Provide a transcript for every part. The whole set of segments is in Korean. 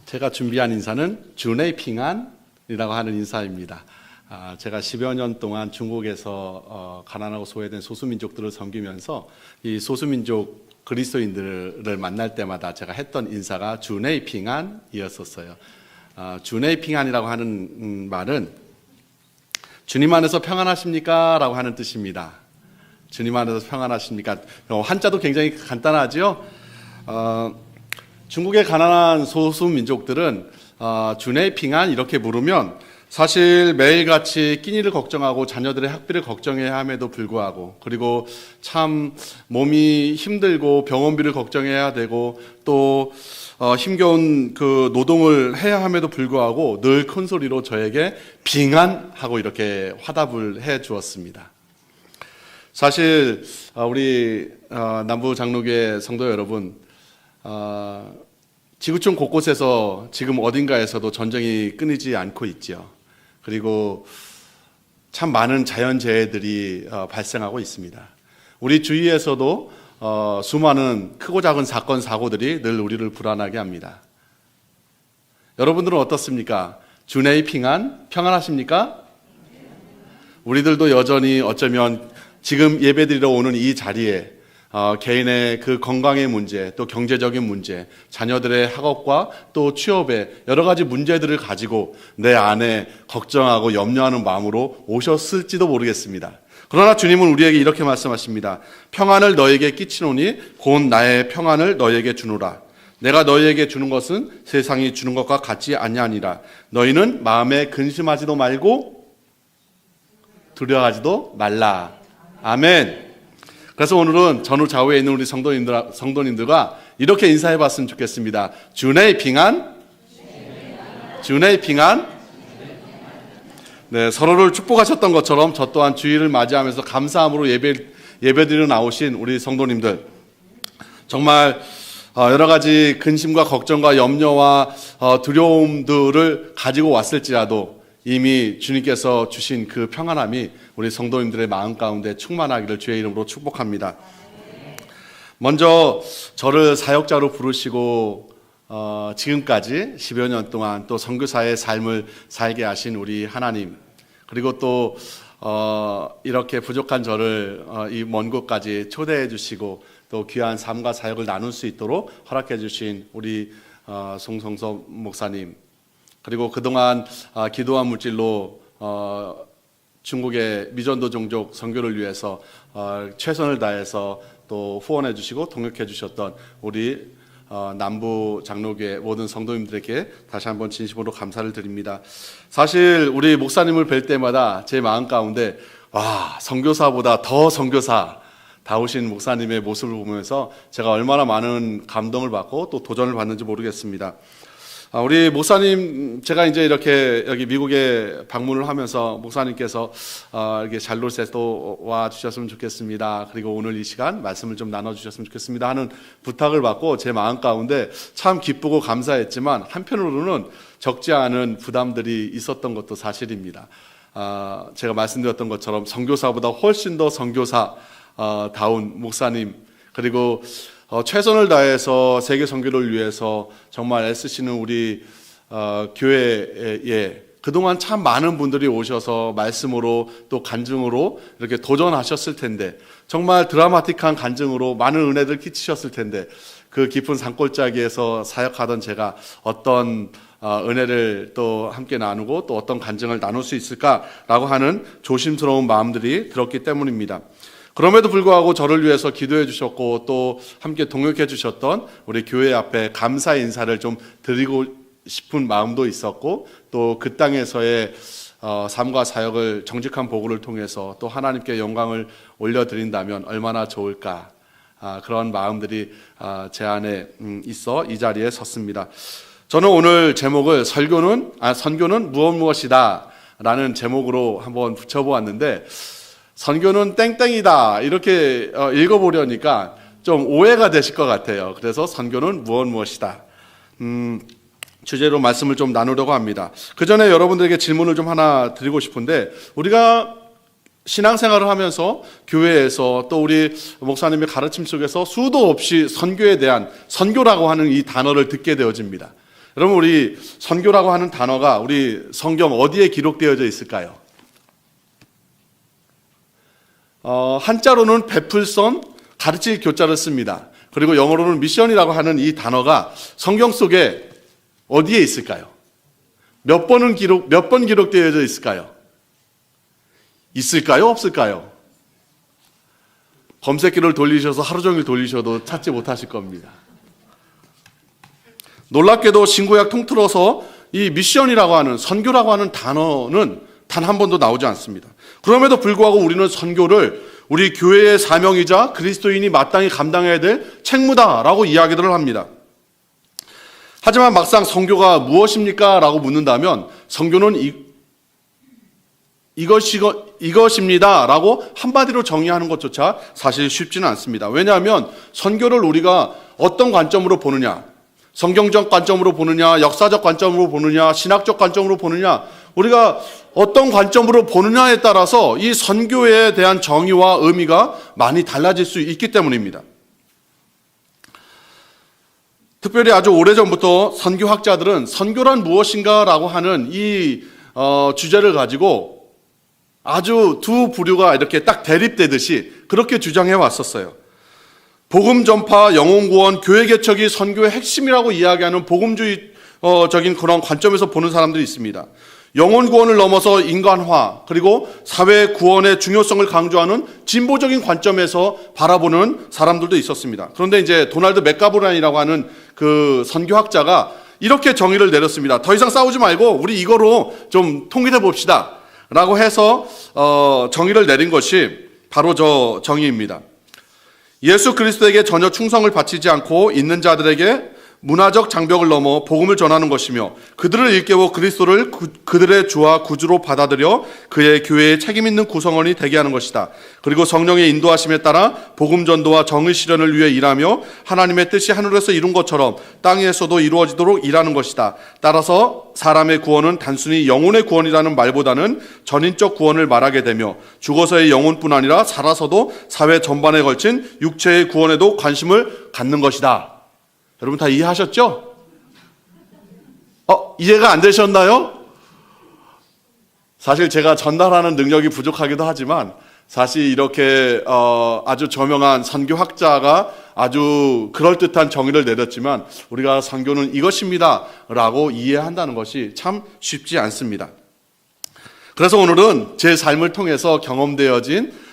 제가 준비한 인사는 주네 핑안이라고 하는 인사입니다. 제가 10여 년 동안 중국에서 가난하고 소외된 소수민족들을 섬기면서 이 소수민족 그리스도인들을 만날 때마다 제가 했던 인사가 주네 핑안이었었어요. 주네 핑안이라고 하는 말은 주님 안에서 평안하십니까? 라고 하는 뜻입니다. 주님 안에서 평안하십니까? 한자도 굉장히 간단하죠? 중국의 가난한 소수민족들은 주네 핑안 이렇게 물으면 사실 매일같이 끼니를 걱정하고 자녀들의 학비를 걱정해야 함에도 불구하고, 그리고 참 몸이 힘들고 병원비를 걱정해야 되고 또 힘겨운 그 노동을 해야 함에도 불구하고 늘 큰 소리로 저에게 빙안하고 이렇게 화답을 해 주었습니다. 사실 우리 남부 장로교회 성도 여러분, 지구촌 곳곳에서 지금 어딘가에서도 전쟁이 끊이지 않고 있죠. 그리고 참 많은 자연재해들이 발생하고 있습니다. 우리 주위에서도 수많은 크고 작은 사건, 사고들이 늘 우리를 불안하게 합니다. 여러분들은 어떻습니까? 주네이 핑안, 평안하십니까? 우리들도 여전히 어쩌면 지금 예배드리러 오는 이 자리에 개인의 그 건강의 문제, 또 경제적인 문제, 자녀들의 학업과 또 취업의 여러 가지 문제들을 가지고 내 안에 걱정하고 염려하는 마음으로 오셨을지도 모르겠습니다. 그러나 주님은 우리에게 이렇게 말씀하십니다. 평안을 너에게 끼치노니 곧 나의 평안을 너에게 주노라. 내가 너희에게 주는 것은 세상이 주는 것과 같지 아니하니라. 너희는 마음에 근심하지도 말고 두려워하지도 말라. 아멘. 그래서 오늘은 전후 좌우에 있는 우리 성도님들과 이렇게 인사해 봤으면 좋겠습니다. 주네 핑안, 주네 핑안. 네, 서로를 축복하셨던 것처럼 저 또한 주일을 맞이하면서 감사함으로 예배드리러 나오신 우리 성도님들, 정말 여러 가지 근심과 걱정과 염려와 두려움들을 가지고 왔을지라도 이미 주님께서 주신 그 평안함이 우리 성도님들의 마음 가운데 충만하기를 주의 이름으로 축복합니다. 먼저 저를 사역자로 부르시고 지금까지 10여 년 동안 또 선교사의 삶을 살게 하신 우리 하나님, 그리고 또 이렇게 부족한 저를 이 먼 곳까지 초대해 주시고 또 귀한 삶과 사역을 나눌 수 있도록 허락해 주신 우리 송성섭 목사님, 그리고 그동안 기도한 물질로 중국의 미전도 종족 선교를 위해서 최선을 다해서 또 후원해 주시고 동역해 주셨던 우리 남부 장로교회 모든 성도님들에게 다시 한번 진심으로 감사를 드립니다. 사실 우리 목사님을 뵐 때마다 제 마음 가운데 선교사보다 더 선교사 다우신 목사님의 모습을 보면서 제가 얼마나 많은 감동을 받고 또 도전을 받는지 모르겠습니다. 우리 목사님, 제가 이제 이렇게 여기 미국에 방문을 하면서 목사님께서 이렇게 잘롯에 또 와 주셨으면 좋겠습니다. 그리고 오늘 이 시간 말씀을 좀 나눠 주셨으면 좋겠습니다 하는 부탁을 받고 제 마음 가운데 참 기쁘고 감사했지만 한편으로는 적지 않은 부담들이 있었던 것도 사실입니다. 제가 말씀드렸던 것처럼 선교사보다 훨씬 더 선교사 다운 목사님, 그리고 최선을 다해서 세계 선교를 위해서 정말 애쓰시는 우리 교회에 그동안 참 많은 분들이 오셔서 말씀으로 또 간증으로 이렇게 도전하셨을 텐데, 정말 드라마틱한 간증으로 많은 은혜를 끼치셨을 텐데, 그 깊은 산골짜기에서 사역하던 제가 어떤 은혜를 또 함께 나누고 또 어떤 간증을 나눌 수 있을까라고 하는 조심스러운 마음들이 들었기 때문입니다. 그럼에도 불구하고 저를 위해서 기도해 주셨고 또 함께 동역해 주셨던 우리 교회 앞에 감사 인사를 좀 드리고 싶은 마음도 있었고, 또 그 땅에서의 삶과 사역을 정직한 보고를 통해서 또 하나님께 영광을 올려드린다면 얼마나 좋을까, 그런 마음들이 제 안에 있어 이 자리에 섰습니다. 저는 오늘 제목을 선교는 무엇이다 라는 제목으로 한번 붙여보았는데, 선교는 땡땡이다 이렇게 읽어보려니까 좀 오해가 되실 것 같아요. 그래서 선교는 무엇이다 주제로 말씀을 좀 나누려고 합니다. 그 전에 여러분들에게 질문을 좀 하나 드리고 싶은데, 우리가 신앙생활을 하면서 교회에서 또 우리 목사님의 가르침 속에서 수도 없이 선교에 대한, 선교라고 하는 이 단어를 듣게 되어집니다. 여러분, 우리 선교라고 하는 단어가 우리 성경 어디에 기록되어져 있을까요? 한자로는 베풀선, 가르칠 교자를 씁니다. 그리고 영어로는 미션이라고 하는 이 단어가 성경 속에 어디에 있을까요? 몇 번 기록되어져 있을까요? 있을까요? 없을까요? 검색기를 돌리셔서 하루 종일 돌리셔도 찾지 못하실 겁니다. 놀랍게도 신구약 통틀어서 이 미션이라고 하는, 선교라고 하는 단어는 단 한 번도 나오지 않습니다. 그럼에도 불구하고 우리는 선교를 우리 교회의 사명이자 그리스도인이 마땅히 감당해야 될 책무다라고 이야기들을 합니다. 하지만 막상 선교가 무엇입니까? 라고 묻는다면 선교는 이것입니다 라고 한마디로 정의하는 것조차 사실 쉽지는 않습니다. 왜냐하면 선교를 우리가 어떤 관점으로 보느냐, 성경적 관점으로 보느냐, 역사적 관점으로 보느냐, 신학적 관점으로 보느냐, 우리가 어떤 관점으로 보느냐에 따라서 이 선교에 대한 정의와 의미가 많이 달라질 수 있기 때문입니다. 특별히 아주 오래전부터 선교학자들은 선교란 무엇인가라고 하는 이 주제를 가지고 아주 두 부류가 이렇게 딱 대립되듯이 그렇게 주장해 왔었어요. 복음 전파, 영혼 구원, 교회 개척이 선교의 핵심이라고 이야기하는 복음주의적인 그런 관점에서 보는 사람들이 있습니다. 영혼 구원을 넘어서 인간화, 그리고 사회 구원의 중요성을 강조하는 진보적인 관점에서 바라보는 사람들도 있었습니다. 그런데 이제 도널드 맥가브란이라고 하는 그 선교학자가 이렇게 정의를 내렸습니다. 더 이상 싸우지 말고 우리 이거로 좀 통일해 봅시다 라고 해서 정의를 내린 것이 바로 저 정의입니다. 예수 그리스도에게 전혀 충성을 바치지 않고 있는 자들에게 문화적 장벽을 넘어 복음을 전하는 것이며 그들을 일깨워 그리스도를 그들의 주와 구주로 받아들여 그의 교회에 책임 있는 구성원이 되게 하는 것이다. 그리고 성령의 인도하심에 따라 복음 전도와 정의 실현을 위해 일하며 하나님의 뜻이 하늘에서 이룬 것처럼 땅에서도 이루어지도록 일하는 것이다. 따라서 사람의 구원은 단순히 영혼의 구원이라는 말보다는 전인적 구원을 말하게 되며 죽어서의 영혼뿐 아니라 살아서도 사회 전반에 걸친 육체의 구원에도 관심을 갖는 것이다. 여러분 다 이해하셨죠? 이해가 안 되셨나요? 사실 제가 전달하는 능력이 부족하기도 하지만 사실 이렇게 아주 저명한 선교학자가 아주 그럴듯한 정의를 내렸지만 우리가 선교는 이것입니다 라고 이해한다는 것이 참 쉽지 않습니다. 그래서 오늘은 제 삶을 통해서 경험되어진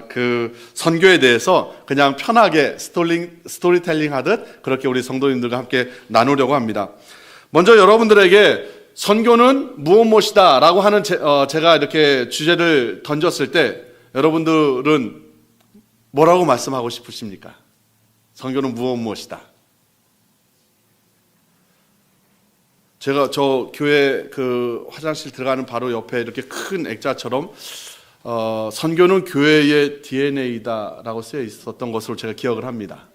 그 선교에 대해서 그냥 편하게 스토리텔링 하듯 그렇게 우리 성도님들과 함께 나누려고 합니다. 먼저 여러분들에게 선교는 무엇이다 라고 하는 제가 이렇게 주제를 던졌을 때 여러분들은 뭐라고 말씀하고 싶으십니까? 선교는 무엇이다. 제가 저 교회 그 화장실 들어가는 바로 옆에 이렇게 큰 액자처럼 선교는 교회의 DNA다 라고 쓰여 있었던 것으로 제가 기억을 합니다.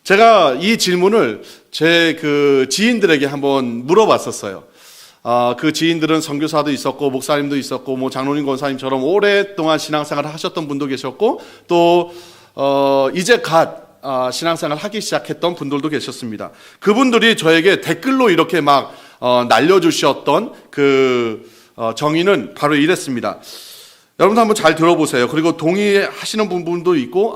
제가 이 질문을 제 그 지인들에게 한번 물어봤었어요. 그 지인들은 선교사도 있었고 목사님도 있었고 뭐 장로님 권사님처럼 오랫동안 신앙생활을 하셨던 분도 계셨고 또 이제 신앙생활을 하기 시작했던 분들도 계셨습니다. 그분들이 저에게 댓글로 이렇게 막 날려주셨던 그 정의는 바로 이랬습니다. 여러분도 한번 잘 들어보세요. 그리고 동의하시는 분도 있고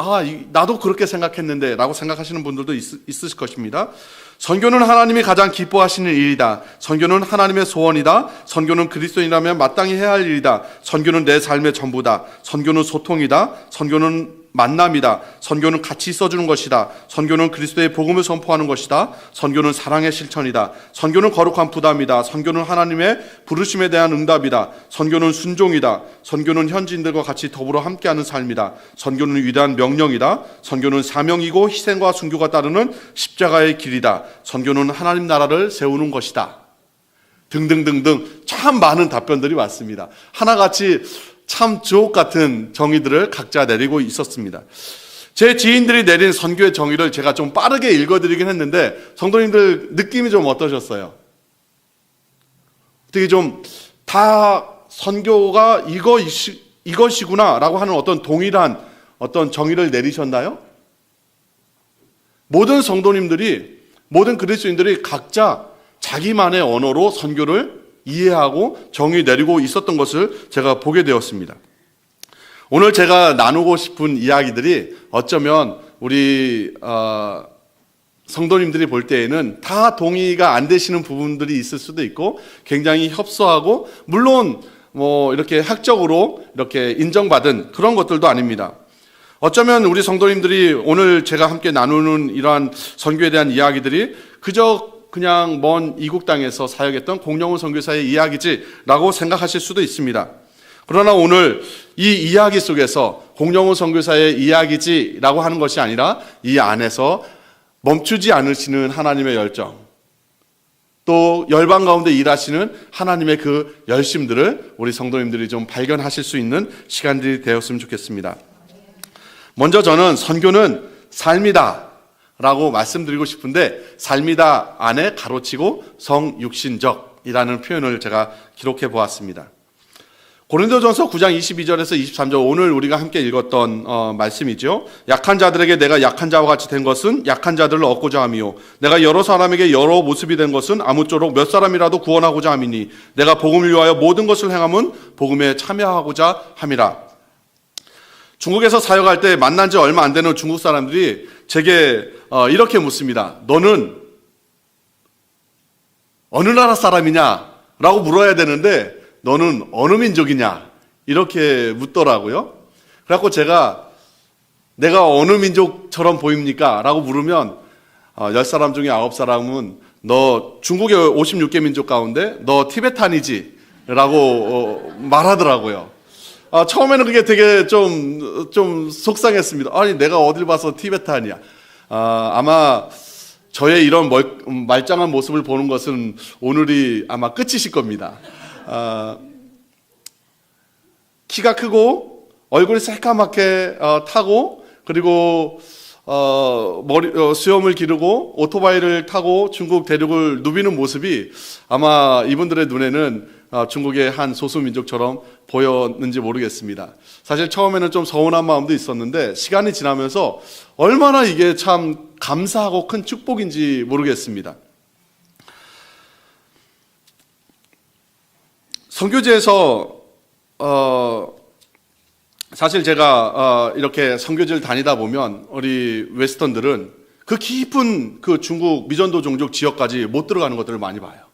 나도 그렇게 생각했는데 라고 생각하시는 분들도 있으실 것입니다. 선교는 하나님이 가장 기뻐하시는 일이다. 선교는 하나님의 소원이다. 선교는 그리스도인이라면 마땅히 해야 할 일이다. 선교는 내 삶의 전부다. 선교는 소통이다. 선교는 만남이다. 선교는 같이 있어주는 것이다. 선교는 그리스도의 복음을 선포하는 것이다. 선교는 사랑의 실천이다. 선교는 거룩한 부담이다. 선교는 하나님의 부르심에 대한 응답이다. 선교는 순종이다. 선교는 현지인들과 같이 더불어 함께하는 삶이다. 선교는 위대한 명령이다. 선교는 사명이고 희생과 순교가 따르는 십자가의 길이다. 선교는 하나님 나라를 세우는 것이다. 등등등등 참 많은 답변들이 왔습니다. 하나같이 참 주옥 같은 정의들을 각자 내리고 있었습니다. 제 지인들이 내린 선교의 정의를 제가 좀 빠르게 읽어드리긴 했는데 성도님들 느낌이 좀 어떠셨어요? 어떻게 좀 다 선교가 이것이구나 라고 하는 어떤 동일한 어떤 정의를 내리셨나요? 모든 성도님들이 모든 그리스도인들이 각자 자기만의 언어로 선교를 이해하고 정의 내리고 있었던 것을 제가 보게 되었습니다. 오늘 제가 나누고 싶은 이야기들이 어쩌면 우리 성도님들이 볼 때에는 다 동의가 안 되시는 부분들이 있을 수도 있고 굉장히 협소하고 물론 이렇게 학적으로 이렇게 인정받은 그런 것들도 아닙니다. 어쩌면 우리 성도님들이 오늘 제가 함께 나누는 이러한 선교에 대한 이야기들이 그냥 먼 이국 땅에서 사역했던 공영훈 선교사의 이야기지라고 생각하실 수도 있습니다. 그러나 오늘 이 이야기 속에서 공영훈 선교사의 이야기지라고 하는 것이 아니라 이 안에서 멈추지 않으시는 하나님의 열정, 또 열방 가운데 일하시는 하나님의 그 열심들을 우리 성도님들이 좀 발견하실 수 있는 시간들이 되었으면 좋겠습니다. 먼저 저는 선교는 삶이다 라고 말씀드리고 싶은데, 삶이다 안에 가로치고 성육신적이라는 표현을 제가 기록해 보았습니다. 고린도전서 9장 22절에서 23절, 오늘 우리가 함께 읽었던 말씀이죠. 약한 자들에게 내가 약한 자와 같이 된 것은 약한 자들을 얻고자 함이요, 내가 여러 사람에게 여러 모습이 된 것은 아무쪼록 몇 사람이라도 구원하고자 함이니, 내가 복음을 위하여 모든 것을 행함은 복음에 참여하고자 함이라. 중국에서 사역할 때 만난 지 얼마 안 되는 중국 사람들이 제게 이렇게 묻습니다. 너는 어느 나라 사람이냐? 라고 물어야 되는데 너는 어느 민족이냐? 이렇게 묻더라고요. 그래갖고 제가 내가 어느 민족처럼 보입니까? 라고 물으면 10사람 중에 9사람은 너 중국의 56개 민족 가운데 너 티베탄이지? 라고 말하더라고요. 처음에는 그게 되게 좀 속상했습니다. 아니, 내가 어딜 봐서 티베탄이야. 아마 저의 이런 말짱한 모습을 보는 것은 오늘이 아마 끝이실 겁니다. 키가 크고 얼굴이 새까맣게 타고, 그리고 수염을 기르고 오토바이를 타고 중국 대륙을 누비는 모습이 아마 이분들의 눈에는 중국의 한 소수민족처럼 보였는지 모르겠습니다. 사실 처음에는 좀 서운한 마음도 있었는데 시간이 지나면서 얼마나 이게 참 감사하고 큰 축복인지 모르겠습니다. 선교지에서 사실 제가 이렇게 선교지를 다니다 보면 우리 웨스턴들은 그 깊은 그 중국 미전도 종족 지역까지 못 들어가는 것들을 많이 봐요.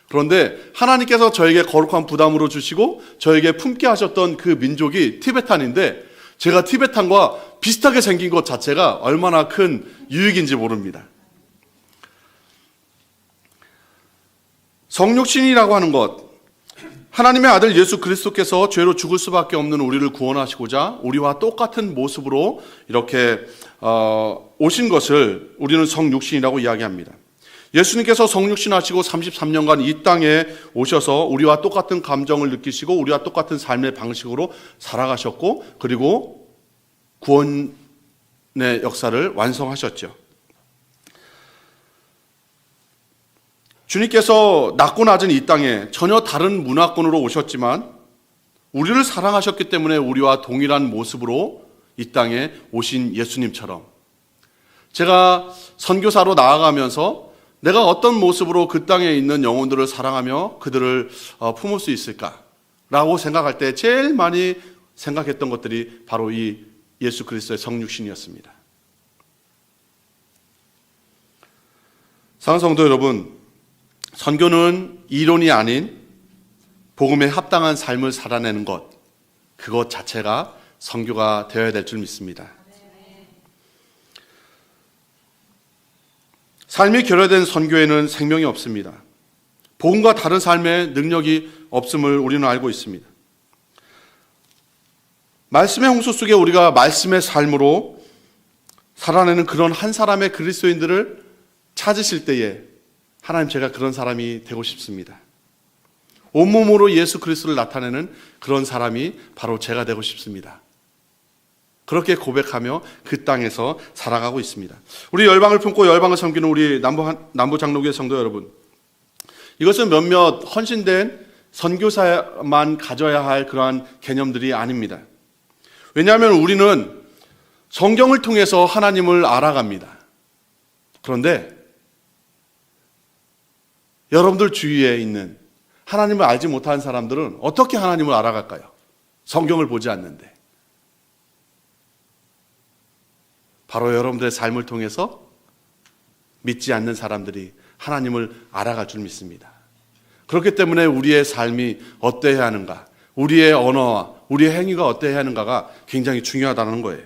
그런데 하나님께서 저에게 거룩한 부담으로 주시고 저에게 품게 하셨던 그 민족이 티베탄인데, 제가 티베탄과 비슷하게 생긴 것 자체가 얼마나 큰 유익인지 모릅니다. 성육신이라고 하는 것, 하나님의 아들 예수 그리스도께서 죄로 죽을 수밖에 없는 우리를 구원하시고자 우리와 똑같은 모습으로 이렇게 오신 것을 우리는 성육신이라고 이야기합니다. 예수님께서 성육신하시고 33년간 이 땅에 오셔서 우리와 똑같은 감정을 느끼시고 우리와 똑같은 삶의 방식으로 살아가셨고, 그리고 구원의 역사를 완성하셨죠. 주님께서 낮고 낮은 이 땅에 전혀 다른 문화권으로 오셨지만 우리를 사랑하셨기 때문에 우리와 동일한 모습으로 이 땅에 오신 예수님처럼, 제가 선교사로 나아가면서 내가 어떤 모습으로 그 땅에 있는 영혼들을 사랑하며 그들을 품을 수 있을까라고 생각할 때 제일 많이 생각했던 것들이 바로 이 예수 그리스도의 성육신이었습니다. 사랑하는 성도 여러분, 선교는 이론이 아닌 복음에 합당한 삶을 살아내는 것, 그것 자체가 선교가 되어야 될 줄 믿습니다. 삶이 결여된 선교에는 생명이 없습니다. 복음과 다른 삶의 능력이 없음을 우리는 알고 있습니다. 말씀의 홍수 속에 우리가 말씀의 삶으로 살아내는 그런 한 사람의 그리스도인들을 찾으실 때에 하나님, 제가 그런 사람이 되고 싶습니다. 온몸으로 예수 그리스도를 나타내는 그런 사람이 바로 제가 되고 싶습니다. 그렇게 고백하며 그 땅에서 살아가고 있습니다. 우리 열방을 품고 열방을 섬기는 우리 남부 장로교회 성도 여러분, 이것은 몇몇 헌신된 선교사만 가져야 할 그러한 개념들이 아닙니다. 왜냐하면 우리는 성경을 통해서 하나님을 알아갑니다. 그런데 여러분들 주위에 있는 하나님을 알지 못하는 사람들은 어떻게 하나님을 알아갈까요? 성경을 보지 않는데. 바로 여러분들의 삶을 통해서 믿지 않는 사람들이 하나님을 알아갈 줄 믿습니다. 그렇기 때문에 우리의 삶이 어때야 하는가, 우리의 언어와 우리의 행위가 어때야 하는가가 굉장히 중요하다는 거예요.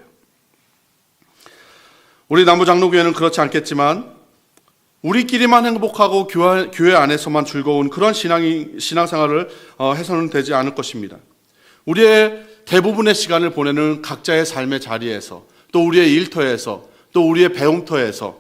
우리 남부장로교회는 그렇지 않겠지만 우리끼리만 행복하고 교회 안에서만 즐거운 그런 신앙생활을 해서는 되지 않을 것입니다. 우리의 대부분의 시간을 보내는 각자의 삶의 자리에서, 또 우리의 일터에서, 또 우리의 배움터에서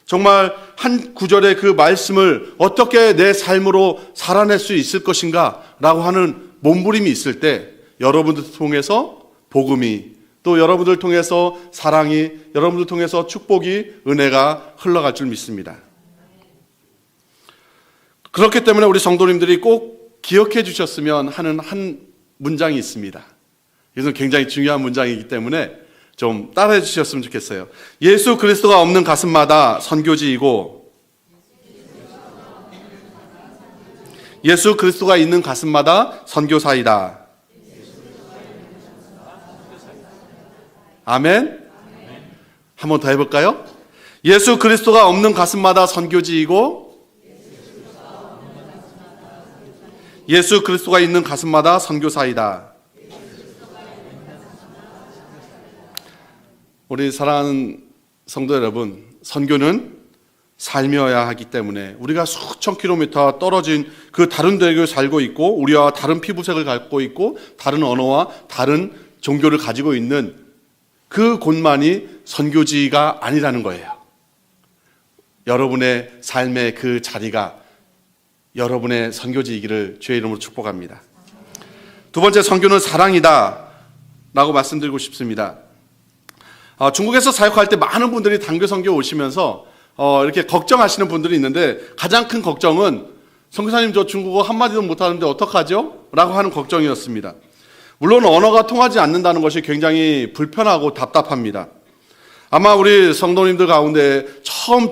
정말 한 구절의 그 말씀을 어떻게 내 삶으로 살아낼 수 있을 것인가 라고 하는 몸부림이 있을 때 여러분들 통해서 복음이, 또 여러분들 통해서 사랑이, 여러분들 통해서 축복이, 은혜가 흘러갈 줄 믿습니다. 그렇기 때문에 우리 성도님들이 꼭 기억해 주셨으면 하는 한 문장이 있습니다. 이것은 굉장히 중요한 문장이기 때문에 좀 따라해 주셨으면 좋겠어요. 예수 그리스도가 없는 가슴마다 선교지이고, 예수 그리스도가 있는 가슴마다 선교사이다. 아멘. 한 번 더 해볼까요? 예수 그리스도가 없는 가슴마다 선교지이고, 예수 그리스도가 있는 가슴마다 선교사이다. 우리 사랑하는 성도 여러분, 선교는 삶이어야 하기 때문에 우리가 수천 킬로미터 떨어진 그 다른 대륙에 살고 있고, 우리와 다른 피부색을 갖고 있고, 다른 언어와 다른 종교를 가지고 있는 그 곳만이 선교지가 아니라는 거예요. 여러분의 삶의 그 자리가 여러분의 선교지이기를 주의 이름으로 축복합니다. 두 번째, 선교는 사랑이다 라고 말씀드리고 싶습니다. 중국에서 사역할 때 많은 분들이 단교 선교 오시면서 이렇게 걱정하시는 분들이 있는데, 가장 큰 걱정은 선교사님 저 중국어 한마디도 못하는데 어떡하죠? 라고 하는 걱정이었습니다. 물론 언어가 통하지 않는다는 것이 굉장히 불편하고 답답합니다. 아마 우리 성도님들 가운데 처음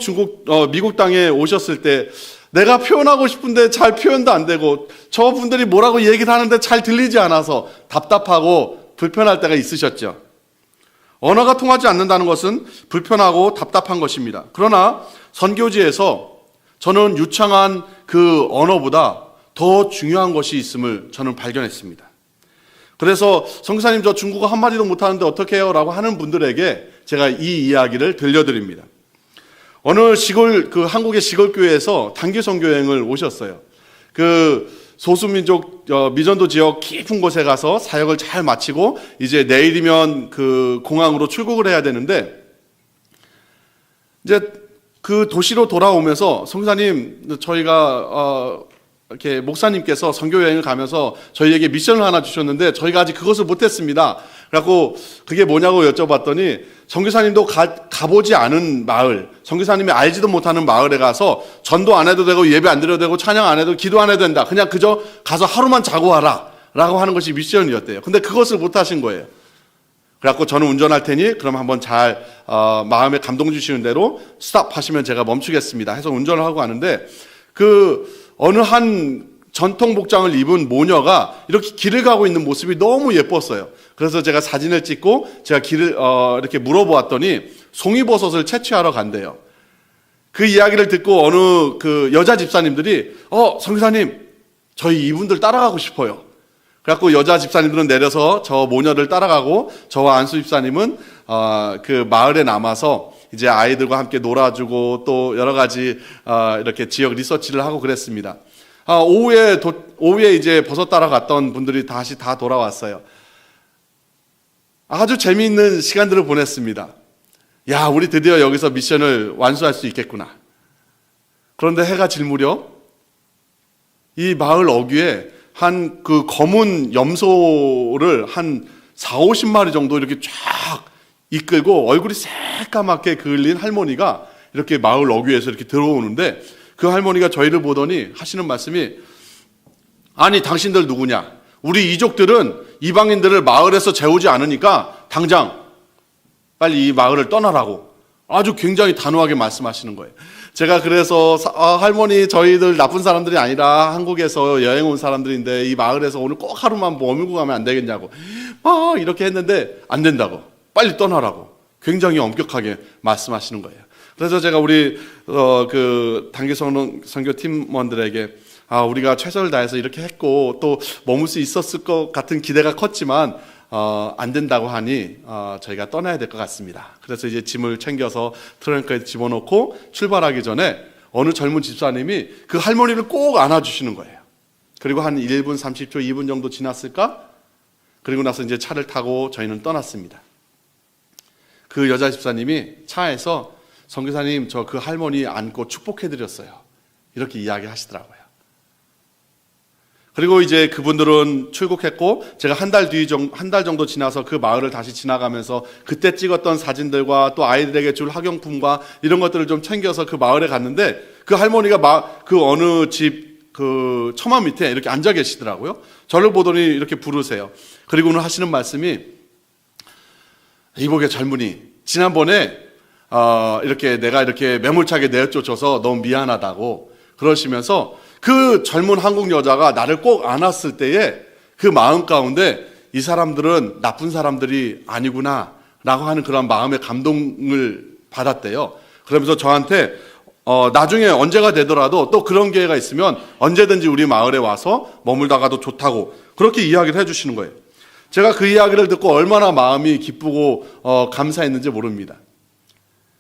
미국 땅에 오셨을 때 내가 표현하고 싶은데 잘 표현도 안 되고, 저분들이 뭐라고 얘기를 하는데 잘 들리지 않아서 답답하고 불편할 때가 있으셨죠. 언어가 통하지 않는다는 것은 불편하고 답답한 것입니다. 그러나 선교지에서 저는 유창한 그 언어보다 더 중요한 것이 있음을 저는 발견했습니다. 그래서 선교사님 저 중국어 한마디도 못하는데 어떻게 해요? 라고 하는 분들에게 제가 이 이야기를 들려드립니다. 어느 한국의 시골교회에서 단기 선교여행을 오셨어요. 그 소수민족 미전도 지역 깊은 곳에 가서 사역을 잘 마치고 이제 내일이면 그 공항으로 출국을 해야 되는데, 이제 그 도시로 돌아오면서 선교사님 저희가 이렇게 목사님께서 선교 여행을 가면서 저희에게 미션을 하나 주셨는데 저희가 아직 그것을 못했습니다. 그래갖고 그게 뭐냐고 여쭤봤더니, 선교사님도 가보지 않은 마을, 선교사님이 알지도 못하는 마을에 가서 전도 안 해도 되고 예배 안 드려도 되고 찬양 안 해도 기도 안 해도 된다. 그냥 그저 가서 하루만 자고 와라 라고 하는 것이 미션이었대요. 근데 그것을 못하신 거예요. 그래갖고 저는 운전할 테니 그럼 한번 잘 마음에 감동 주시는 대로 스탑 하시면 제가 멈추겠습니다 해서 운전을 하고 가는데, 그 어느 한 전통 복장을 입은 모녀가 이렇게 길을 가고 있는 모습이 너무 예뻤어요. 그래서 제가 사진을 찍고 제가 길을 이렇게 물어보았더니 송이버섯을 채취하러 간대요. 그 이야기를 듣고 어느 그 여자 집사님들이 선교사님 저희 이분들 따라가고 싶어요. 그래갖고 여자 집사님들은 내려서 저 모녀를 따라가고, 저와 안수 집사님은 그 마을에 남아서 이제 아이들과 함께 놀아주고 또 여러 가지 이렇게 지역 리서치를 하고 그랬습니다. 오후에 이제 버섯 따라갔던 분들이 다시 다 돌아왔어요. 아주 재미있는 시간들을 보냈습니다. 야, 우리 드디어 여기서 미션을 완수할 수 있겠구나. 그런데 해가 질 무렵 이 마을 어귀에 한 그 검은 염소를 한 40-50마리 정도 이렇게 쫙 이끌고 얼굴이 새까맣게 그을린 할머니가 이렇게 마을 어귀에서 이렇게 들어오는데, 그 할머니가 저희를 보더니 하시는 말씀이, 아니 당신들 누구냐? 우리 이족들은 이방인들을 마을에서 재우지 않으니까 당장 빨리 이 마을을 떠나라고 아주 굉장히 단호하게 말씀하시는 거예요. 제가 그래서 할머니 저희들 나쁜 사람들이 아니라 한국에서 여행 온 사람들인데 이 마을에서 오늘 꼭 하루만 머물고 가면 안 되겠냐고 이렇게 했는데 안 된다고, 빨리 떠나라고 굉장히 엄격하게 말씀하시는 거예요. 그래서 제가 우리 그 단기 선교 팀원들에게 우리가 최선을 다해서 이렇게 했고 또 머물 수 있었을 것 같은 기대가 컸지만 안 된다고 하니 저희가 떠나야 될 것 같습니다. 그래서 이제 짐을 챙겨서 트렁크에 집어넣고 출발하기 전에 어느 젊은 집사님이 그 할머니를 꼭 안아주시는 거예요. 그리고 한 1분 30초 2분 정도 지났을까? 그리고 나서 이제 차를 타고 저희는 떠났습니다. 그 여자 집사님이 차에서 선교사님 저 그 할머니 안고 축복해드렸어요, 이렇게 이야기하시더라고요. 그리고 이제 그분들은 출국했고 제가 한 달 정도 지나서 그 마을을 다시 지나가면서 그때 찍었던 사진들과 또 아이들에게 줄 학용품과 이런 것들을 좀 챙겨서 그 마을에 갔는데 그 할머니가 그 어느 집 그 처마 밑에 이렇게 앉아 계시더라고요. 저를 보더니 이렇게 부르세요. 그리고는 하시는 말씀이, 이복의 젊은이, 지난번에 이렇게 내가 이렇게 매몰차게 내쫓아서 너무 미안하다고 그러시면서 그 젊은 한국 여자가 나를 꼭 안았을 때에 그 마음 가운데 이 사람들은 나쁜 사람들이 아니구나 라고 하는 그런 마음의 감동을 받았대요. 그러면서 저한테 나중에 언제가 되더라도 또 그런 기회가 있으면 언제든지 우리 마을에 와서 머물다가도 좋다고 그렇게 이야기를 해주시는 거예요. 제가 그 이야기를 듣고 얼마나 마음이 기쁘고 감사했는지 모릅니다.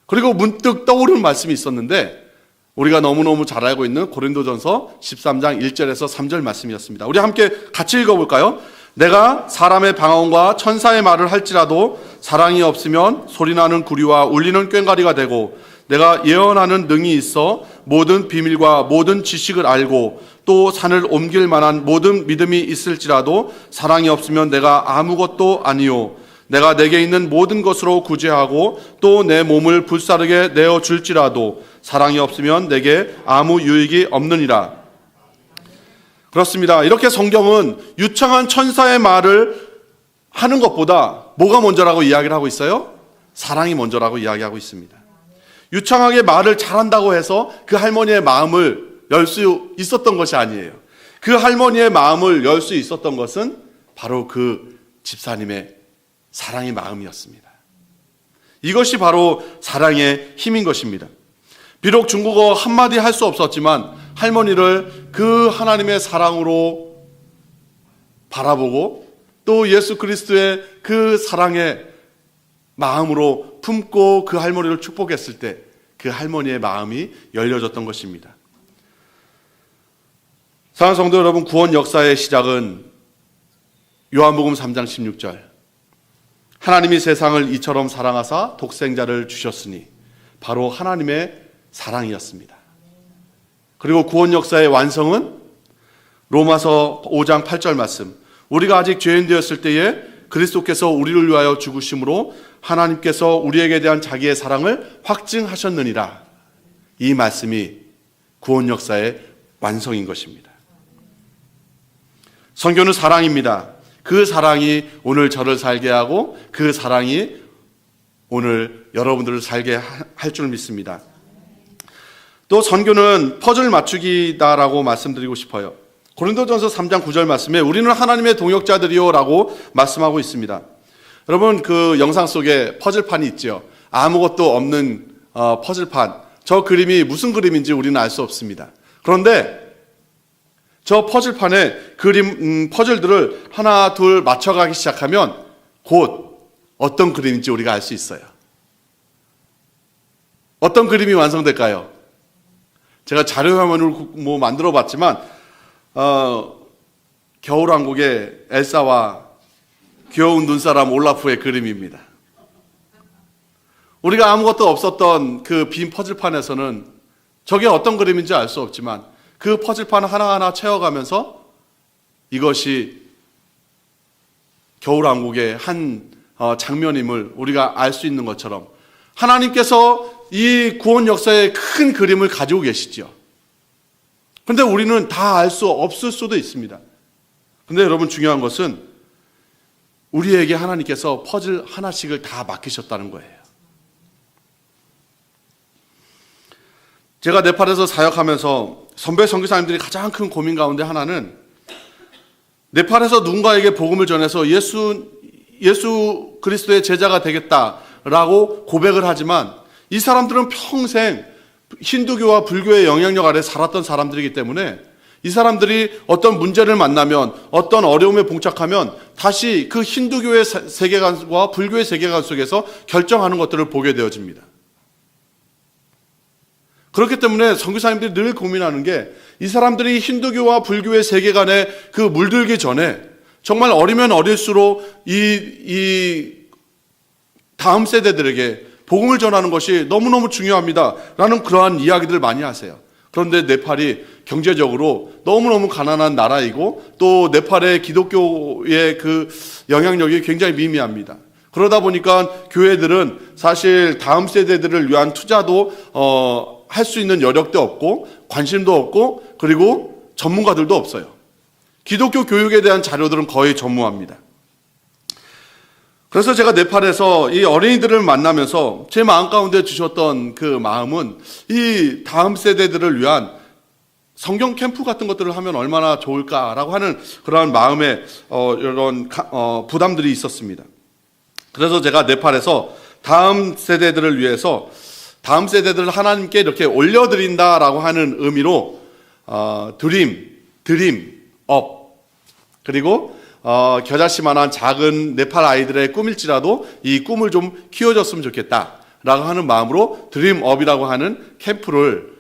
그리고 문득 떠오르는 말씀이 있었는데 우리가 너무너무 잘 알고 있는 고린도전서 13장 1절에서 3절 말씀이었습니다. 우리 함께 같이 읽어볼까요? 내가 사람의 방언과 천사의 말을 할지라도 사랑이 없으면 소리나는 구리와 울리는 꽹과리가 되고, 내가 예언하는 능이 있어 모든 비밀과 모든 지식을 알고 또 산을 옮길 만한 모든 믿음이 있을지라도 사랑이 없으면 내가 아무것도 아니요, 내가 내게 있는 모든 것으로 구제하고 또 내 몸을 불사르게 내어줄지라도 사랑이 없으면 내게 아무 유익이 없느니라. 그렇습니다. 이렇게 성경은 유창한 천사의 말을 하는 것보다 뭐가 먼저라고 이야기를 하고 있어요? 사랑이 먼저라고 이야기하고 있습니다. 유창하게 말을 잘한다고 해서 그 할머니의 마음을 열 수 있었던 것이 아니에요. 그 할머니의 마음을 열 수 있었던 것은 바로 그 집사님의 사랑의 마음이었습니다. 이것이 바로 사랑의 힘인 것입니다. 비록 중국어 한마디 할 수 없었지만 할머니를 그 하나님의 사랑으로 바라보고 또 예수 그리스도의 그 사랑의 마음으로 품고 그 할머니를 축복했을 때 그 할머니의 마음이 열려졌던 것입니다. 사랑하는 성도 여러분, 구원 역사의 시작은 요한복음 3장 16절, 하나님이 세상을 이처럼 사랑하사 독생자를 주셨으니, 바로 하나님의 사랑이었습니다. 그리고 구원 역사의 완성은 로마서 5장 8절 말씀, 우리가 아직 죄인 되었을 때에 그리스도께서 우리를 위하여 죽으심으로 하나님께서 우리에게 대한 자기의 사랑을 확증하셨느니라. 이 말씀이 구원 역사의 완성인 것입니다. 선교는 사랑입니다. 그 사랑이 오늘 저를 살게 하고 그 사랑이 오늘 여러분들을 살게 할 줄 믿습니다. 또 선교는 퍼즐 맞추기다라고 말씀드리고 싶어요. 고린도전서 3장 9절 말씀에 우리는 하나님의 동역자들이요 라고 말씀하고 있습니다. 여러분, 그 영상 속에 퍼즐판이 있죠. 아무것도 없는 퍼즐판, 저 그림이 무슨 그림인지 우리는 알 수 없습니다. 그런데 저 퍼즐판에 퍼즐들을 하나 둘 맞춰가기 시작하면 곧 어떤 그림인지 우리가 알 수 있어요. 어떤 그림이 완성될까요? 제가 자료화면을 만들어 봤지만 겨울왕국의 엘사와 귀여운 눈사람 올라프의 그림입니다. 우리가 아무것도 없었던 그 빈 퍼즐판에서는 저게 어떤 그림인지 알 수 없지만 그 퍼즐판 하나하나 채워가면서 이것이 겨울왕국의 한 장면임을 우리가 알 수 있는 것처럼 하나님께서 이 구원 역사의 큰 그림을 가지고 계시죠. 그런데 우리는 다 알 수 없을 수도 있습니다. 그런데 여러분, 중요한 것은 우리에게 하나님께서 퍼즐 하나씩을 다 맡기셨다는 거예요. 제가 네팔에서 사역하면서 선배 선교사님들이 가장 큰 고민 가운데 하나는 네팔에서 누군가에게 복음을 전해서 예수 그리스도의 제자가 되겠다라고 고백을 하지만 이 사람들은 평생 힌두교와 불교의 영향력 아래 살았던 사람들이기 때문에 이 사람들이 어떤 문제를 만나면 어떤 어려움에 봉착하면 다시 그 힌두교의 세계관과 불교의 세계관 속에서 결정하는 것들을 보게 되어집니다. 그렇기 때문에 선교사님들이 늘 고민하는 게 이 사람들이 힌두교와 불교의 세계관에 그 물들기 전에 정말 어리면 어릴수록 이 다음 세대들에게 복음을 전하는 것이 너무너무 중요합니다 라는 그러한 이야기들을 많이 하세요. 그런데 네팔이 경제적으로 너무너무 가난한 나라이고 또 네팔의 기독교의 그 영향력이 굉장히 미미합니다. 그러다 보니까 교회들은 사실 다음 세대들을 위한 투자도 할 수 있는 여력도 없고 관심도 없고 그리고 전문가들도 없어요. 기독교 교육에 대한 자료들은 거의 전무합니다. 그래서 제가 네팔에서 이 어린이들을 만나면서 제 마음 가운데 주셨던 그 마음은 이 다음 세대들을 위한 성경 캠프 같은 것들을 하면 얼마나 좋을까라고 하는 그러한 마음의 이런 부담들이 있었습니다. 그래서 제가 네팔에서 다음 세대들을 위해서 다음 세대들을 하나님께 이렇게 올려드린다라고 하는 의미로 드림업 그리고 겨자씨만한 작은 네팔 아이들의 꿈일지라도 이 꿈을 좀 키워줬으면 좋겠다라고 하는 마음으로 드림업이라고 하는 캠프를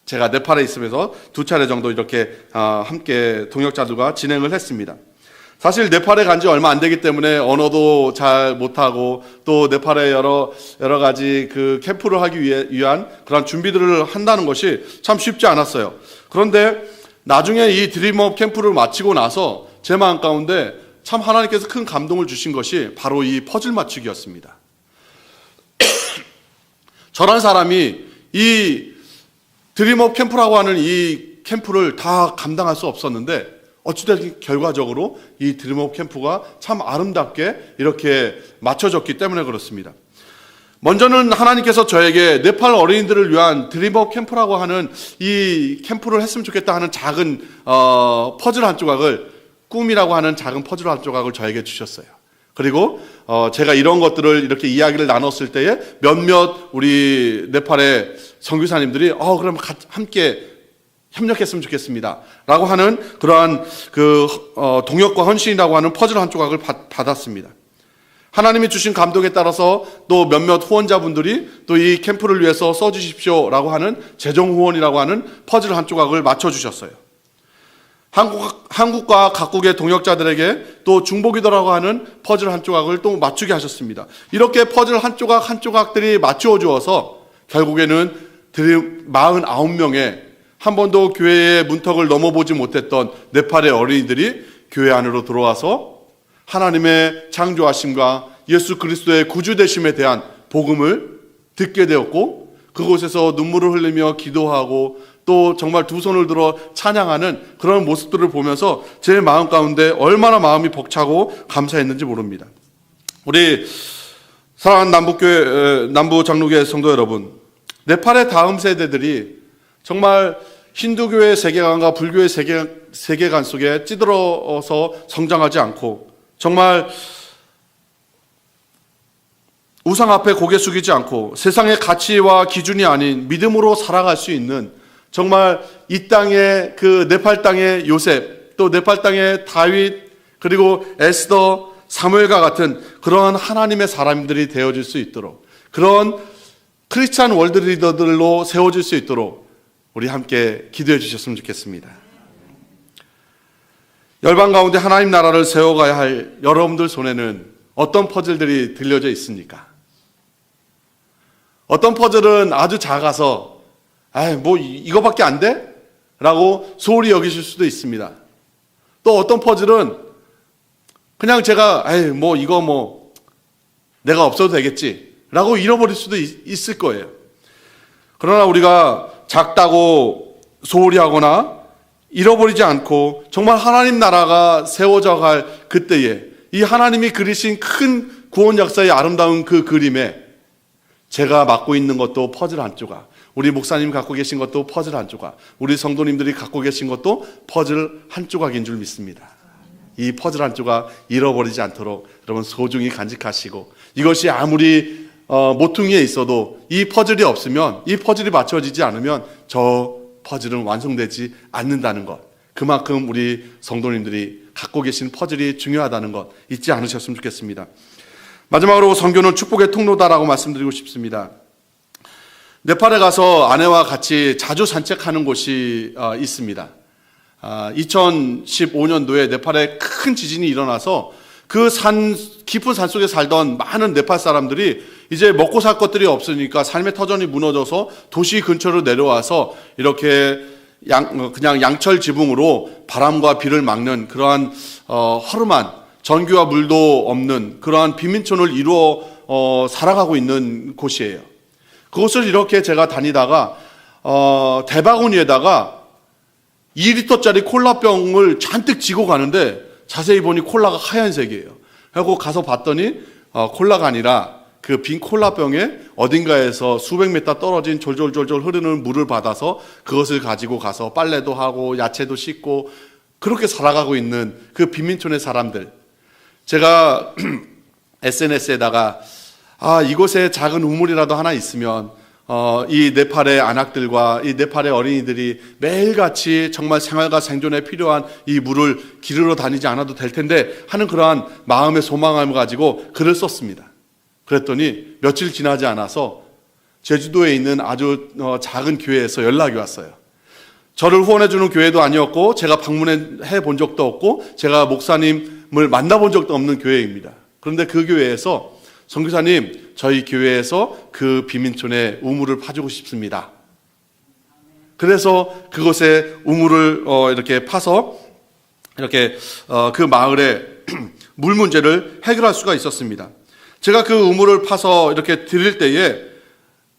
제가 네팔에 있으면서 2차례 정도 이렇게 함께 동역자들과 진행을 했습니다. 사실 네팔에 간 지 얼마 안 되기 때문에 언어도 잘 못하고 또 네팔에 여러 가지 그 캠프를 하기 위한 그런 준비들을 한다는 것이 참 쉽지 않았어요. 그런데 나중에 이 드림업 캠프를 마치고 나서 제 마음 가운데 참 하나님께서 큰 감동을 주신 것이 바로 이 퍼즐 맞추기였습니다. 저런 사람이 이 드림업 캠프라고 하는 이 캠프를 다 감당할 수 없었는데 어찌됐든 결과적으로 이 드림업 캠프가 참 아름답게 이렇게 맞춰졌기 때문에 그렇습니다. 먼저는 하나님께서 저에게 네팔 어린이들을 위한 드림업 캠프라고 하는 이 캠프를 했으면 좋겠다 하는 작은 퍼즐 한 조각을 꿈이라고 하는 작은 퍼즐 한 조각을 저에게 주셨어요. 그리고 제가 이런 것들을 이렇게 이야기를 나눴을 때에 몇몇 우리 네팔의 선교사님들이 그럼 함께 협력했으면 좋겠습니다 라고 하는 그러한 그 동역과 헌신이라고 하는 퍼즐 한 조각을 받았습니다. 하나님이 주신 감동에 따라서 또 몇몇 후원자분들이 또 이 캠프를 위해서 써주십시오 라고 하는 재정 후원이라고 하는 퍼즐 한 조각을 맞춰주셨어요. 한국과 각국의 동역자들에게 또 중보기도라고 하는 퍼즐 한 조각을 또 맞추게 하셨습니다. 이렇게 퍼즐 한 조각 한 조각들이 맞추어 주어서 결국에는 49명의 한 번도 교회의 문턱을 넘어보지 못했던 네팔의 어린이들이 교회 안으로 들어와서 하나님의 창조하심과 예수 그리스도의 구주되심에 대한 복음을 듣게 되었고 그곳에서 눈물을 흘리며 기도하고 또 정말 두 손을 들어 찬양하는 그런 모습들을 보면서 제 마음 가운데 얼마나 마음이 벅차고 감사했는지 모릅니다. 우리 사랑하는 남부 장로교회 성도 여러분, 네팔의 다음 세대들이 정말 힌두교의 세계관과 불교의 세계관 속에 찌들어서 성장하지 않고 정말 우상 앞에 고개 숙이지 않고 세상의 가치와 기준이 아닌 믿음으로 살아갈 수 있는 정말 이 땅의 그 네팔 땅의 요셉 또 네팔 땅의 다윗 그리고 에스더 사무엘과 같은 그러한 하나님의 사람들이 되어질 수 있도록 그런 크리스찬 월드 리더들로 세워질 수 있도록 우리 함께 기도해 주셨으면 좋겠습니다. 열방 가운데 하나님 나라를 세워가야 할 여러분들 손에는 어떤 퍼즐들이 들려져 있습니까? 어떤 퍼즐은 아주 작아서 뭐 이거밖에 안 돼? 라고 소홀히 여기실 수도 있습니다. 또 어떤 퍼즐은 그냥 제가 이거 내가 없어도 되겠지 라고 잃어버릴 수도 있을 거예요. 그러나 우리가 작다고 소홀히 하거나 잃어버리지 않고 정말 하나님 나라가 세워져 갈 그때에 이 하나님이 그리신 큰 구원 역사의 아름다운 그 그림에 제가 맡고 있는 것도 퍼즐 한 조각, 우리 목사님 갖고 계신 것도 퍼즐 한 조각, 우리 성도님들이 갖고 계신 것도 퍼즐 한 조각인 줄 믿습니다. 이 퍼즐 한 조각 잃어버리지 않도록 여러분 소중히 간직하시고, 이것이 아무리 모퉁이에 있어도 이 퍼즐이 없으면, 이 퍼즐이 맞춰지지 않으면 저 퍼즐은 완성되지 않는다는 것, 그만큼 우리 성도님들이 갖고 계신 퍼즐이 중요하다는 것 잊지 않으셨으면 좋겠습니다. 마지막으로 선교는 축복의 통로다라고 말씀드리고 싶습니다. 네팔에 가서 아내와 같이 자주 산책하는 곳이 있습니다. 2015년도에 네팔에 큰 지진이 일어나서 그 깊은 산 속에 살던 많은 네팔 사람들이 이제 먹고 살 것들이 없으니까 삶의 터전이 무너져서 도시 근처로 내려와서 이렇게 그냥 양철 지붕으로 바람과 비를 막는 그러한 허름한, 전기와 물도 없는 그러한 빈민촌을 이루어 살아가고 있는 곳이에요. 그곳을 이렇게 제가 다니다가 대바구니에다가 2리터짜리 콜라병을 잔뜩 지고 가는데 자세히 보니 콜라가 하얀색이에요. 그리고 가서 봤더니 콜라가 아니라 그 빈 콜라병에 어딘가에서 수백 미터 떨어진 졸졸졸졸 흐르는 물을 받아서 그것을 가지고 가서 빨래도 하고 야채도 씻고 그렇게 살아가고 있는 그 빈민촌의 사람들. 제가 SNS에다가 이곳에 작은 우물이라도 하나 있으면 이 네팔의 안악들과 이 네팔의 어린이들이 매일같이 정말 생활과 생존에 필요한 이 물을 기르러 다니지 않아도 될 텐데 하는 그러한 마음의 소망을 가지고 글을 썼습니다. 그랬더니 며칠 지나지 않아서 제주도에 있는 아주 작은 교회에서 연락이 왔어요. 저를 후원해주는 교회도 아니었고 제가 방문해 본 적도 없고 제가 목사님을 만나본 적도 없는 교회입니다. 그런데 그 교회에서 선교사님, 저희 교회에서 그 빈민촌에 우물을 파주고 싶습니다. 그래서 그곳에 우물을 이렇게 파서 이렇게 그 마을에 물 문제를 해결할 수가 있었습니다. 제가 그 우물을 파서 이렇게 드릴 때에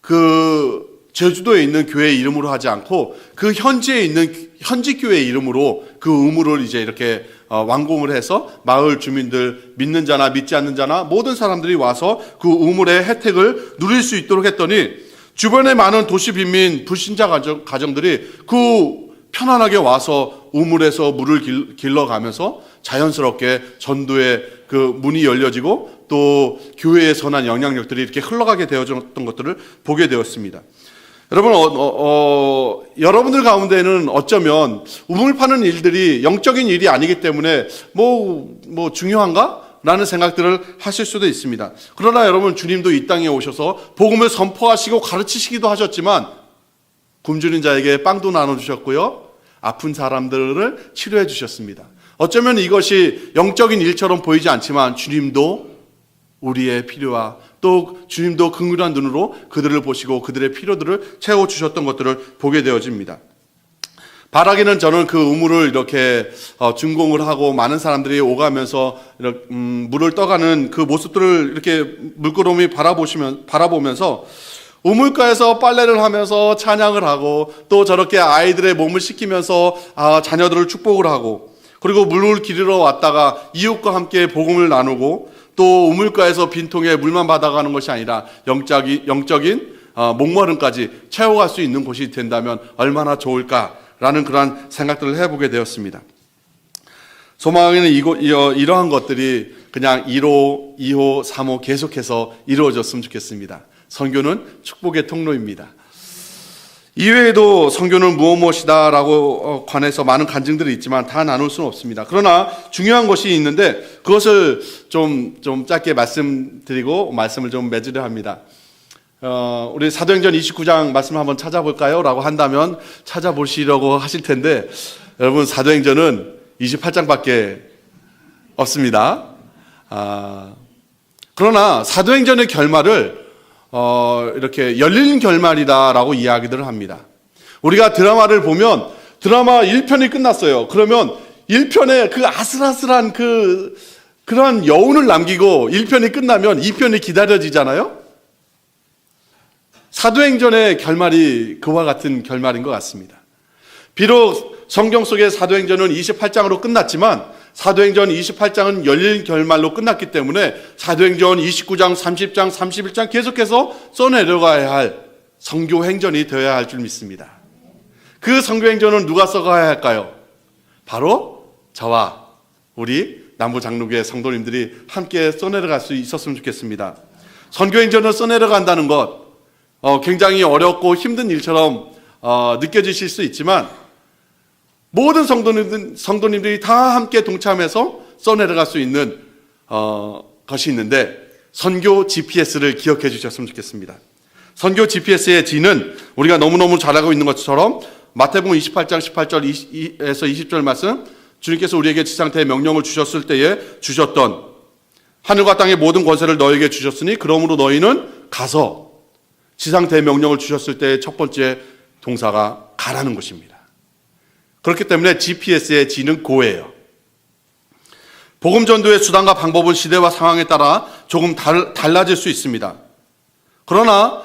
그 제주도에 있는 교회 이름으로 하지 않고 그 현지에 있는 현지 교회 이름으로 그 우물을 이제 이렇게 완공을 해서 마을 주민들, 믿는 자나 믿지 않는 자나 모든 사람들이 와서 그 우물의 혜택을 누릴 수 있도록 했더니 주변에 많은 도시 빈민 불신자 가정들이 그 편안하게 와서 우물에서 물을 길러가면서 자연스럽게 전도의 그 문이 열려지고 또 교회의 선한 영향력들이 이렇게 흘러가게 되어졌던 것들을 보게 되었습니다. 여러분, 여러분들 가운데는 어쩌면 우물 파는 일들이 영적인 일이 아니기 때문에 뭐 중요한가? 라는 생각들을 하실 수도 있습니다. 그러나 여러분, 주님도 이 땅에 오셔서 복음을 선포하시고 가르치시기도 하셨지만 굶주린 자에게 빵도 나눠주셨고요. 아픈 사람들을 치료해 주셨습니다. 어쩌면 이것이 영적인 일처럼 보이지 않지만 주님도 우리의 필요와 또 주님도 긍휼한 눈으로 그들을 보시고 그들의 필요들을 채워주셨던 것들을 보게 되어집니다. 바라기는 저는 그 우물을 이렇게 준공을 하고 많은 사람들이 오가면서 이렇게 물을 떠가는 그 모습들을 이렇게 물끄러미 바라보면서 우물가에서 빨래를 하면서 찬양을 하고 또 저렇게 아이들의 몸을 씻기면서 자녀들을 축복을 하고 그리고 물을 기르러 왔다가 이웃과 함께 복음을 나누고 또 우물가에서 빈통에 물만 받아가는 것이 아니라 영적인 목마름까지 채워갈 수 있는 곳이 된다면 얼마나 좋을까라는 그러한 생각들을 해보게 되었습니다. 소망에는 이러한 것들이 그냥 1호, 2호, 3호 계속해서 이루어졌으면 좋겠습니다. 선교는 축복의 통로입니다. 이외에도 선교는 무엇이다 라고 관해서 많은 간증들이 있지만 다 나눌 수는 없습니다. 그러나 중요한 것이 있는데 그것을 좀 짧게 말씀드리고 말씀을 좀 맺으려 합니다. 우리 사도행전 29장 말씀을 한번 찾아볼까요? 라고 한다면 찾아보시려고 하실 텐데 여러분, 사도행전은 28장밖에 없습니다. 그러나 사도행전의 결말을 이렇게 열린 결말이다라고 이야기들을 합니다. 우리가 드라마를 보면 드라마 1편이 끝났어요. 그러면 1편에 그 아슬아슬한 그러한 여운을 남기고 1편이 끝나면 2편이 기다려지잖아요. 사도행전의 결말이 그와 같은 결말인 것 같습니다. 비록 성경 속의 사도행전은 28장으로 끝났지만 사도행전 28장은 열린 결말로 끝났기 때문에 사도행전 29장, 30장, 31장 계속해서 써내려가야 할 선교행전이 되어야 할 줄 믿습니다. 그 선교행전은 누가 써가야 할까요? 바로 저와 우리 남부장로교회 성도님들이 함께 써내려갈 수 있었으면 좋겠습니다. 선교행전을 써내려간다는 것 굉장히 어렵고 힘든 일처럼 느껴지실 수 있지만 모든 성도님들이 다 함께 동참해서 써내려갈 수 있는 것이 있는데 선교 GPS를 기억해 주셨으면 좋겠습니다. 선교 GPS의 G는 우리가 너무너무 잘 알고 있는 것처럼 마태복음 28장 18절에서 20절 말씀, 주님께서 우리에게 지상태의 명령을 주셨을 때에 주셨던 하늘과 땅의 모든 권세를 너에게 주셨으니 그러므로 너희는 가서, 지상태의 명령을 주셨을 때의 첫 번째 동사가 가라는 것입니다. 그렇기 때문에 GPS의 G는 고예요. 복음 전도의 수단과 방법은 시대와 상황에 따라 조금 달라질 수 있습니다. 그러나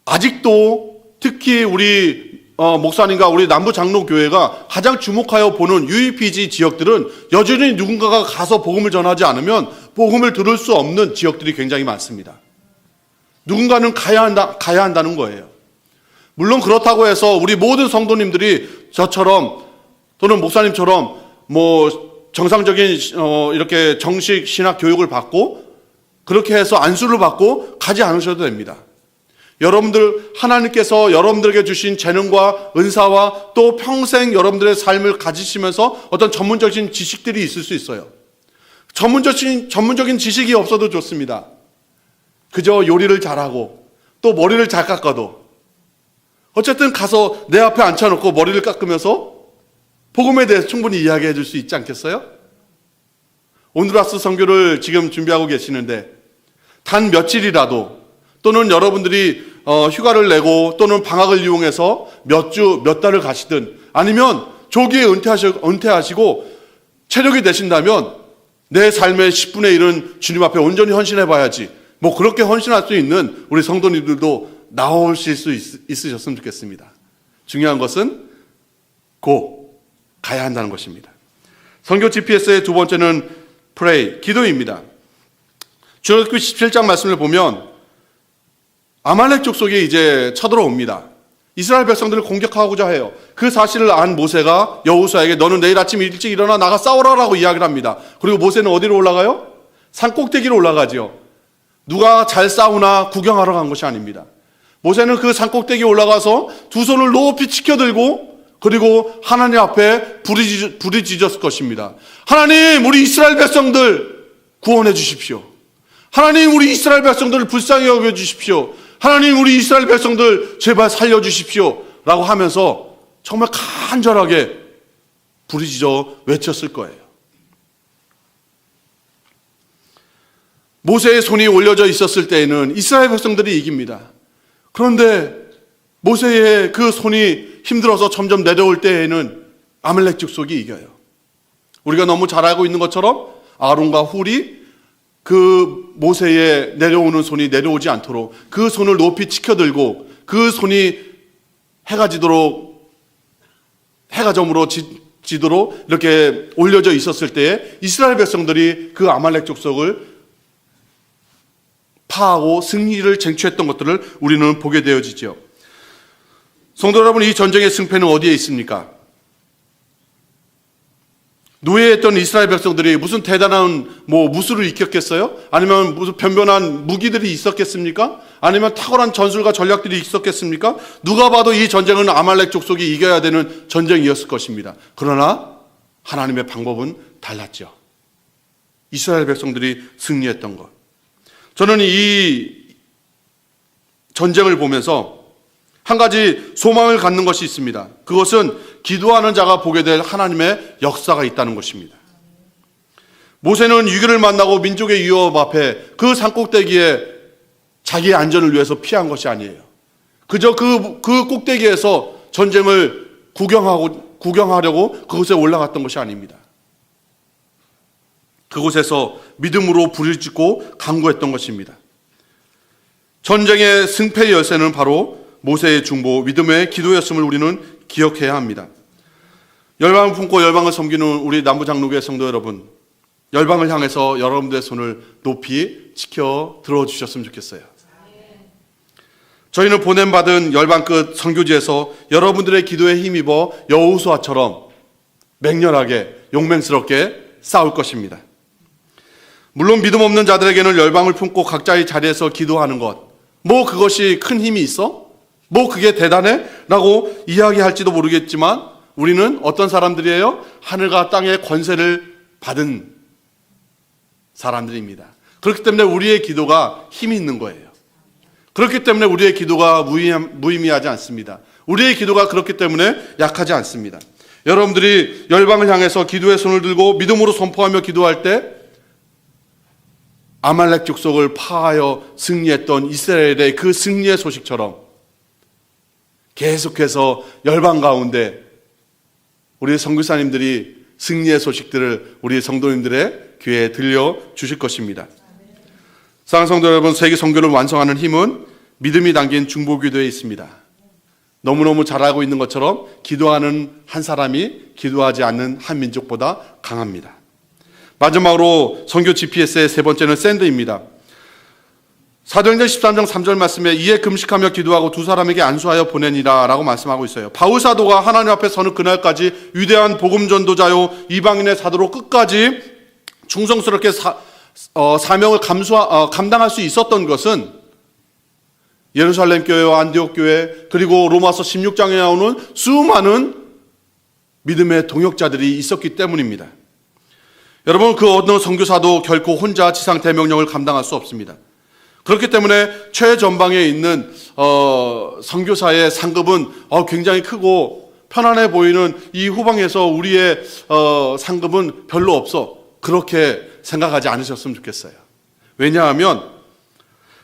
아직도 특히 우리 목사님과 우리 남부장로교회가 가장 주목하여 보는 UEPG 지역들은 여전히 누군가가 가서 복음을 전하지 않으면 복음을 들을 수 없는 지역들이 굉장히 많습니다. 누군가는 가야 한다는 거예요. 물론 그렇다고 해서 우리 모든 성도님들이 저처럼 또는 목사님처럼 정상적인 이렇게 정식 신학 교육을 받고 그렇게 해서 안수를 받고 가지 않으셔도 됩니다. 여러분들, 하나님께서 여러분들에게 주신 재능과 은사와 또 평생 여러분들의 삶을 가지시면서 어떤 전문적인 지식들이 있을 수 있어요. 전문적인 지식이 없어도 좋습니다. 그저 요리를 잘하고 또 머리를 잘 깎아도 어쨌든 가서 내 앞에 앉혀놓고 머리를 깎으면서 복음에 대해서 충분히 이야기해 줄 수 있지 않겠어요? 온두라스 선교를 지금 준비하고 계시는데 단 며칠이라도 또는 여러분들이 휴가를 내고 또는 방학을 이용해서 몇 주, 몇 달을 가시든 아니면 조기에 은퇴하시고 체력이 되신다면 내 삶의 10분의 1은 주님 앞에 온전히 헌신해 봐야지. 그렇게 헌신할 수 있는 우리 성도님들도 나오실 수 있으셨으면 좋겠습니다. 중요한 것은 가야 한다는 것입니다. 선교 GPS의 두 번째는 pray, 기도입니다. 출애굽기 17장 말씀을 보면 아말렉 족속이 이제 쳐들어옵니다. 이스라엘 백성들을 공격하고자 해요. 그 사실을 안 모세가 여호수아에게 너는 내일 아침 일찍 일어나 나가 싸우라라고 이야기를 합니다. 그리고 모세는 어디로 올라가요? 산꼭대기로 올라가지요. 누가 잘 싸우나 구경하러 간 것이 아닙니다. 모세는 그 산꼭대기에 올라가서 두 손을 높이 치켜들고 그리고 하나님 앞에 부르짖었을 것입니다. 하나님, 우리 이스라엘 백성들 구원해 주십시오. 하나님, 우리 이스라엘 백성들을 불쌍히 여겨주십시오. 하나님, 우리 이스라엘 백성들 제발 살려주십시오 라고 하면서 정말 간절하게 부르짖어 외쳤을 거예요. 모세의 손이 올려져 있었을 때에는 이스라엘 백성들이 이깁니다. 그런데 모세의 그 손이 힘들어서 점점 내려올 때에는 아말렉 족속이 이겨요. 우리가 너무 잘 알고 있는 것처럼 아론과 훌이 그 모세의 내려오는 손이 내려오지 않도록 그 손을 높이 치켜들고 그 손이 해가 저물어 지도록 이렇게 올려져 있었을 때에 이스라엘 백성들이 그 아말렉 족속을 파하고 승리를 쟁취했던 것들을 우리는 보게 되어지죠. 성도 여러분, 이 전쟁의 승패는 어디에 있습니까? 노예했던 이스라엘 백성들이 무슨 대단한 무술을 익혔겠어요? 아니면 무슨 변변한 무기들이 있었겠습니까? 아니면 탁월한 전술과 전략들이 있었겠습니까? 누가 봐도 이 전쟁은 아말렉 족속이 이겨야 되는 전쟁이었을 것입니다. 그러나 하나님의 방법은 달랐죠. 이스라엘 백성들이 승리했던 것. 저는 이 전쟁을 보면서 한 가지 소망을 갖는 것이 있습니다. 그것은 기도하는 자가 보게 될 하나님의 역사가 있다는 것입니다. 모세는 위기를 만나고 민족의 위협 앞에 그 산꼭대기에 자기의 안전을 위해서 피한 것이 아니에요. 그저 그 꼭대기에서 전쟁을 구경하려고 그곳에 올라갔던 것이 아닙니다. 그곳에서 믿음으로 부르짖고 간구했던 것입니다. 전쟁의 승패의 열쇠는 바로 모세의 중보, 믿음의 기도였음을 우리는 기억해야 합니다. 열방을 품고 열방을 섬기는 우리 남부장로교회 성도 여러분, 열방을 향해서 여러분들의 손을 높이 지켜 들어주셨으면 좋겠어요. 저희는 보냄받은 열방 끝 선교지에서 여러분들의 기도에 힘입어 여호수아처럼 맹렬하게 용맹스럽게 싸울 것입니다. 물론 믿음 없는 자들에게는 열방을 품고 각자의 자리에서 기도하는 것, 뭐 그것이 큰 힘이 있어? 뭐 그게 대단해? 라고 이야기할지도 모르겠지만 우리는 어떤 사람들이에요? 하늘과 땅의 권세를 받은 사람들입니다. 그렇기 때문에 우리의 기도가 힘이 있는 거예요. 그렇기 때문에 우리의 기도가 무의미하지 않습니다. 우리의 기도가 그렇기 때문에 약하지 않습니다. 여러분들이 열방을 향해서 기도의 손을 들고 믿음으로 선포하며 기도할 때 아말렉 족속을 파하여 승리했던 이스라엘의 그 승리의 소식처럼 계속해서 열방 가운데 우리 선교사님들이 승리의 소식들을 우리 성도님들의 귀에 들려주실 것입니다. 사랑하는 성도 여러분, 세계 선교를 완성하는 힘은 믿음이 담긴 중보기도에 있습니다. 너무너무 잘하고 있는 것처럼 기도하는 한 사람이 기도하지 않는 한 민족보다 강합니다. 마지막으로 선교 GPS의 세 번째는 샌드입니다. 사도행전 13장 3절 말씀에 이에 금식하며 기도하고 두 사람에게 안수하여 보내니라 라고 말씀하고 있어요. 바울 사도가 하나님 앞에 서는 그날까지 위대한 복음 전도자요 이방인의 사도로 끝까지 충성스럽게 사명을 감당할 수 있었던 것은 예루살렘 교회와 안디옥 교회 그리고 로마서 16장에 나오는 수많은 믿음의 동역자들이 있었기 때문입니다. 여러분, 그 어느 선교사도 결코 혼자 지상 대명령을 감당할 수 없습니다. 그렇기 때문에 최전방에 있는 선교사의 상급은 굉장히 크고 편안해 보이는 이 후방에서 우리의 상급은 별로 없어, 그렇게 생각하지 않으셨으면 좋겠어요. 왜냐하면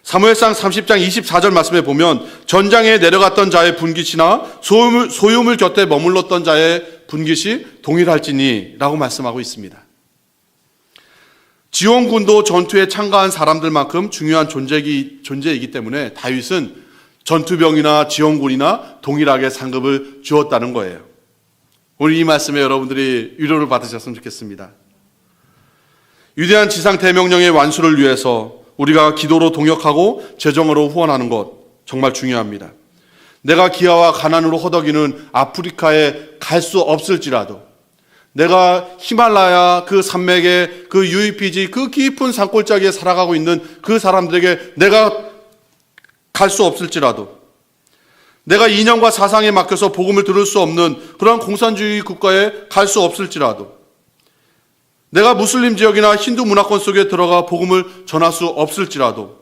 사무엘상 30장 24절 말씀에 보면 전장에 내려갔던 자의 분깃이나 소유물 곁에 머물렀던 자의 분깃이 동일할지니 라고 말씀하고 있습니다. 지원군도 전투에 참가한 사람들만큼 중요한 존재이기 때문에 다윗은 전투병이나 지원군이나 동일하게 상급을 주었다는 거예요. 오늘 이 말씀에 여러분들이 위로를 받으셨으면 좋겠습니다. 위대한 지상 대명령의 완수를 위해서 우리가 기도로 동역하고 재정으로 후원하는 것 정말 중요합니다. 내가 기아와 가난으로 허덕이는 아프리카에 갈 수 없을지라도, 내가 히말라야 그 산맥의 그 UEPG 그 깊은 산골짜기에 살아가고 있는 그 사람들에게 내가 갈 수 없을지라도, 내가 이념과 사상에 맡겨서 복음을 들을 수 없는 그런 공산주의 국가에 갈 수 없을지라도, 내가 무슬림 지역이나 힌두 문화권 속에 들어가 복음을 전할 수 없을지라도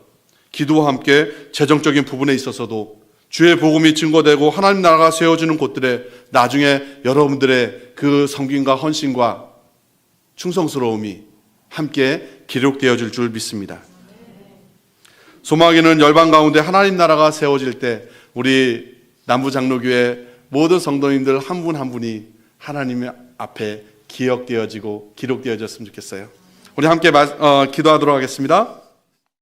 기도와 함께 재정적인 부분에 있어서도 주의 복음이 증거되고 하나님 나라가 세워지는 곳들에 나중에 여러분들의 그 섬김과 헌신과 충성스러움이 함께 기록되어질 줄 믿습니다. 소망에는 열방 가운데 하나님 나라가 세워질 때 우리 남부장로교회 모든 성도님들 한 분 한 분이 하나님 앞에 기억되어지고 기록되어졌으면 좋겠어요. 우리 함께 기도하도록 하겠습니다.